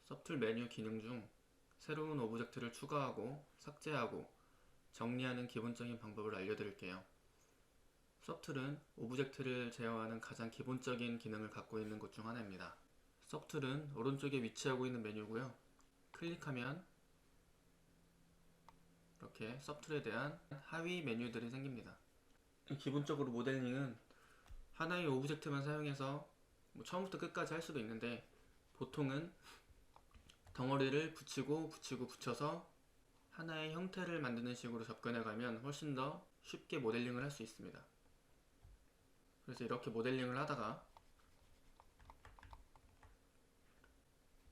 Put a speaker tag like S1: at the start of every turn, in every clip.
S1: 서툴 메뉴 기능 중 새로운 오브젝트를 추가하고 삭제하고 정리하는 기본적인 방법을 알려드릴게요. 서툴은 오브젝트를 제어하는 가장 기본적인 기능을 갖고 있는 것 중 하나입니다. 서툴은 오른쪽에 위치하고 있는 메뉴고요. 클릭하면 이렇게 서툴에 대한 하위 메뉴들이 생깁니다. 기본적으로 모델링은 하나의 오브젝트만 사용해서 처음부터 끝까지 할 수도 있는데, 보통은 덩어리를 붙여서 하나의 형태를 만드는 식으로 접근해가면 훨씬 더 쉽게 모델링을 할 수 있습니다. 그래서 이렇게 모델링을 하다가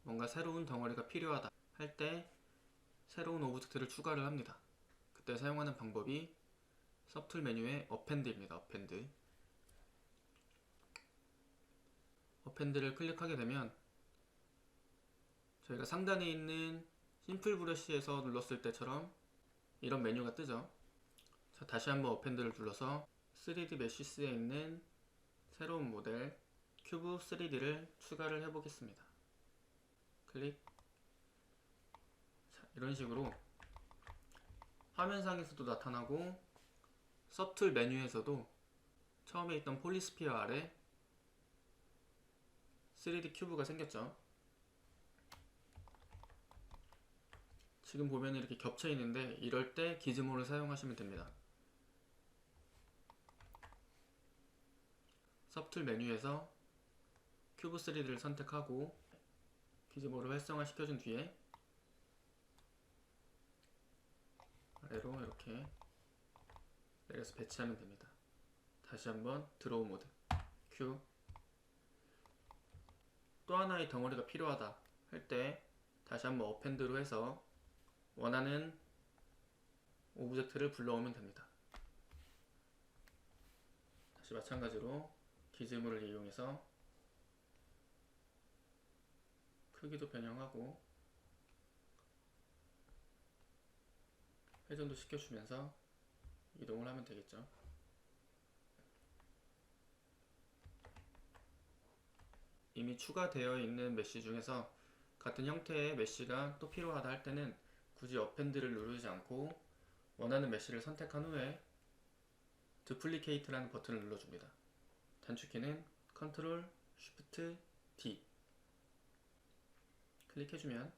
S1: 뭔가 새로운 덩어리가 필요하다 할 때 새로운 오브젝트를 추가를 합니다. 그때 사용하는 방법이 서툴 메뉴의 어펜드입니다. 어펜드를 클릭하게 되면 저희가 상단에 있는 심플 브러쉬에서 눌렀을 때처럼 이런 메뉴가 뜨죠. 자, 다시 한번 어펜드를 눌러서 3D 메쉬스에 있는 새로운 모델 큐브 3D를 추가를 해보겠습니다. 클릭. 자, 이런 식으로 화면상에서도 나타나고 서툴 메뉴에서도 처음에 있던 폴리스피어 아래 3D 큐브가 생겼죠. 지금 보면 이렇게 겹쳐 있는데, 이럴 때 기즈모를 사용하시면 됩니다. 서툴 메뉴에서 큐브 3D를 선택하고 기즈모를 활성화 시켜준 뒤에 아래로 이렇게 내려서 배치하면 됩니다. 다시 한번 드로우 모드 큐. 또 하나의 덩어리가 필요하다 할 때 다시 한번 어펜드로 해서 원하는 오브젝트를 불러오면 됩니다. 다시 마찬가지로 기즈모를 이용해서 크기도 변형하고 회전도 시켜주면서 이동을 하면 되겠죠. 이미 추가되어 있는 메쉬 중에서 같은 형태의 메쉬가 또 필요하다 할 때는 굳이 어펜드를 누르지 않고 원하는 메쉬를 선택한 후에 두플리케이트라는 버튼을 눌러줍니다. 단축키는 Ctrl Shift D 클릭해주면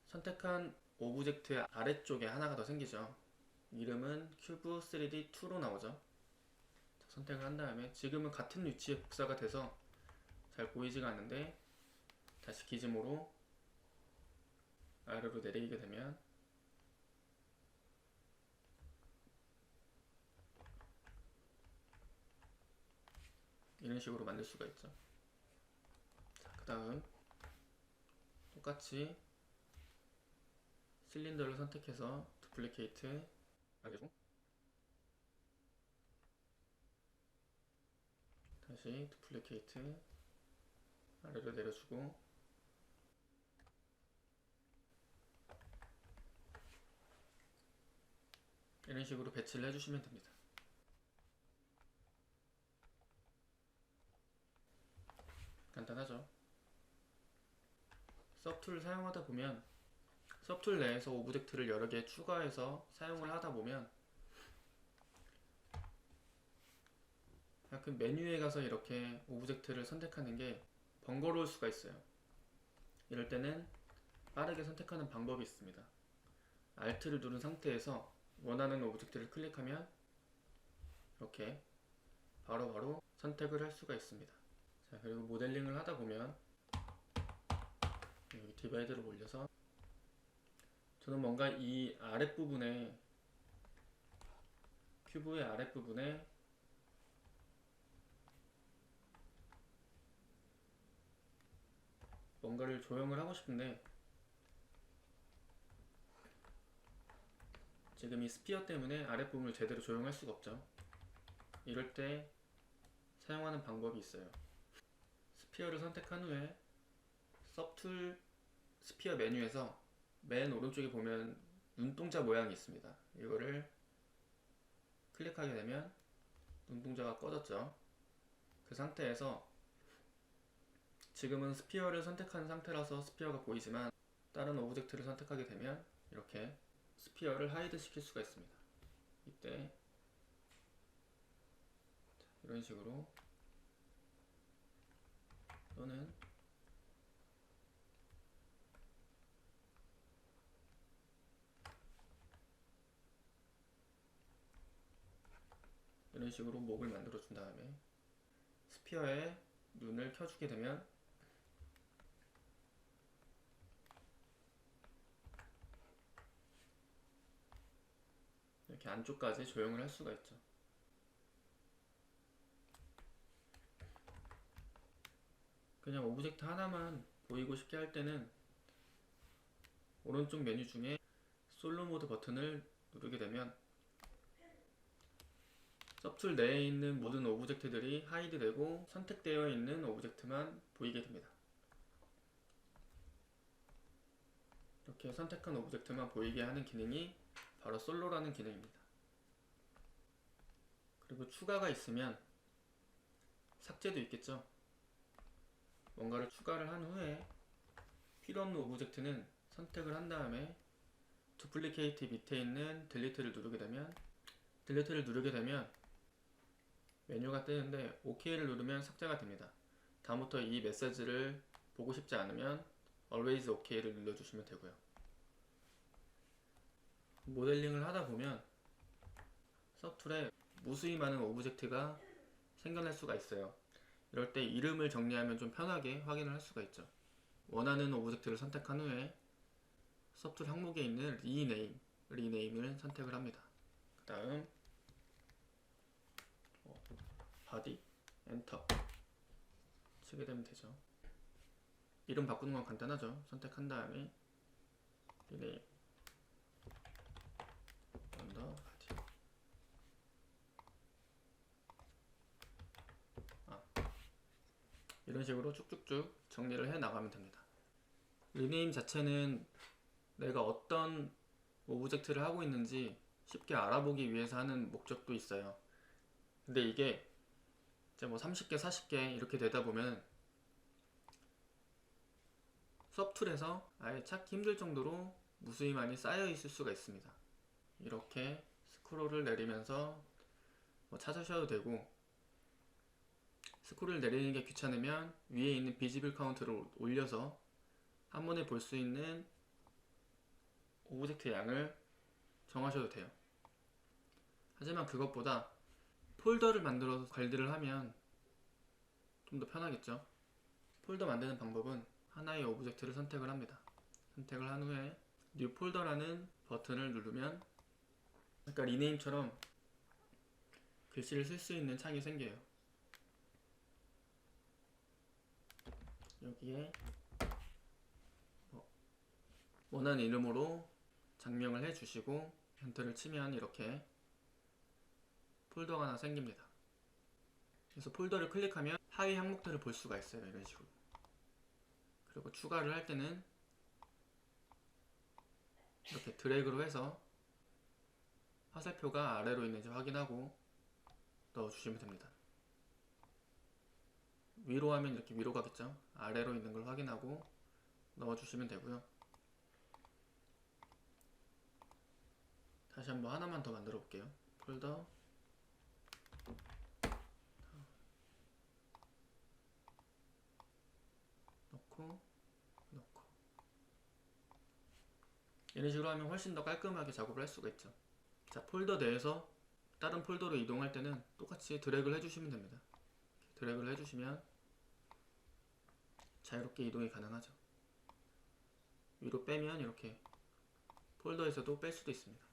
S1: 선택한 오브젝트의 아래쪽에 하나가 더 생기죠. 이름은 큐브 3D 2로 나오죠. 선택을 한 다음에 지금은 같은 위치에 복사가 돼서 잘 보이지가 않는데, 다시 기즈모로 아래로 내리게 되면 이런 식으로 만들 수가 있죠. 그 다음 똑같이 실린더를 선택해서 두플리케이트 아래로, 다시 두플리케이트 아래로 내려주고, 이런 식으로 배치를 해주시면 됩니다. 간단하죠. 서툴을 사용하다 보면 서툴 내에서 오브젝트를 여러 개 추가해서 사용을 하다 보면 그 메뉴에 가서 이렇게 오브젝트를 선택하는 게 번거로울 수가 있어요. 이럴 때는 빠르게 선택하는 방법이 있습니다. Alt를 누른 상태에서 원하는 오브젝트를 클릭하면 이렇게 바로바로 선택을 할 수가 있습니다. 자, 그리고 모델링을 하다 보면 여기 디바이드를 올려서 저는 뭔가 이 아랫부분에, 큐브의 아랫부분에 뭔가를 조형을 하고 싶은데, 지금 이 스피어 때문에 아랫부분을 제대로 조형할 수가 없죠. 이럴 때 사용하는 방법이 있어요. 스피어를 선택한 후에 서툴 스피어 메뉴에서 맨 오른쪽에 보면 눈동자 모양이 있습니다. 이거를 클릭하게 되면 눈동자가 꺼졌죠. 그 상태에서 지금은 스피어를 선택한 상태라서 스피어가 보이지만 다른 오브젝트를 선택하게 되면 이렇게 스피어를 하이드 시킬 수가 있습니다. 이때 이런 식으로, 또는 이런 식으로 목을 만들어 준 다음에 스피어에 눈을 켜주게 되면 이렇게 안쪽까지 조형을 할 수가 있죠. 그냥 오브젝트 하나만 보이고 싶게 할 때는 오른쪽 메뉴 중에 솔로 모드 버튼을 누르게 되면 섭툴 내에 있는 모든 오브젝트들이 하이드 되고 선택되어 있는 오브젝트만 보이게 됩니다. 이렇게 선택한 오브젝트만 보이게 하는 기능이 바로 솔로라는 기능입니다. 그리고 추가가 있으면 삭제도 있겠죠. 뭔가를 추가를 한 후에 필요 없는 오브젝트는 선택을 한 다음에 두플리케이트 밑에 있는 딜리트를 누르게 되면 메뉴가 뜨는데 OK를 누르면 삭제가 됩니다. 다음부터 이 메시지를 보고 싶지 않으면 Always OK를 눌러주시면 되고요. 모델링을 하다 보면 서툴에 무수히 많은 오브젝트가 생겨날 수가 있어요. 이럴 때 이름을 정리하면 좀 편하게 확인을 할 수가 있죠. 원하는 오브젝트를 선택한 후에 서툴 항목에 있는 리네임을 선택을 합니다. 그 다음 바디, 엔터 치게 되면 되죠. 이름 바꾸는 건 간단하죠. 선택한 다음에 리네임 언더 바디. 이런 식으로 쭉쭉쭉 정리를 해 나가면 됩니다. 리네임 자체는 내가 어떤 오브젝트를 하고 있는지 쉽게 알아보기 위해서 하는 목적도 있어요. 근데 이게 이제 뭐 30개, 40개 이렇게 되다 보면 섭툴에서 아예 찾기 힘들 정도로 무수히 많이 쌓여 있을 수가 있습니다. 이렇게 스크롤을 내리면서 뭐 찾으셔도 되고, 스크롤을 내리는 게 귀찮으면 위에 있는 비지블 카운트를 올려서 한 번에 볼 수 있는 오브젝트 양을 정하셔도 돼요. 하지만 그것보다 폴더를 만들어서 관리를 하면 좀 더 편하겠죠. 폴더 만드는 방법은 하나의 오브젝트를 선택을 합니다. 선택을 한 후에 New Folder라는 버튼을 누르면 아까 리네임처럼 글씨를 쓸 수 있는 창이 생겨요. 여기에 원하는 이름으로 장명을 해주시고 엔터를 치면 이렇게 폴더가 하나 생깁니다. 그래서 폴더를 클릭하면 하위 항목들을 볼 수가 있어요. 이런 식으로. 그리고 추가를 할 때는 이렇게 드래그로 해서 화살표가 아래로 있는지 확인하고 넣어주시면 됩니다. 위로 하면 이렇게 위로 가겠죠. 아래로 있는 걸 확인하고 넣어주시면 되고요. 다시 한번 하나만 더 만들어 볼게요. 폴더 넣고 이런 식으로 하면 훨씬 더 깔끔하게 작업을 할 수가 있죠. 자, 폴더 내에서 다른 폴더로 이동할 때는 똑같이 드래그를 해주시면 됩니다. 드래그를 해주시면 자유롭게 이동이 가능하죠. 위로 빼면 이렇게 폴더에서도 뺄 수도 있습니다.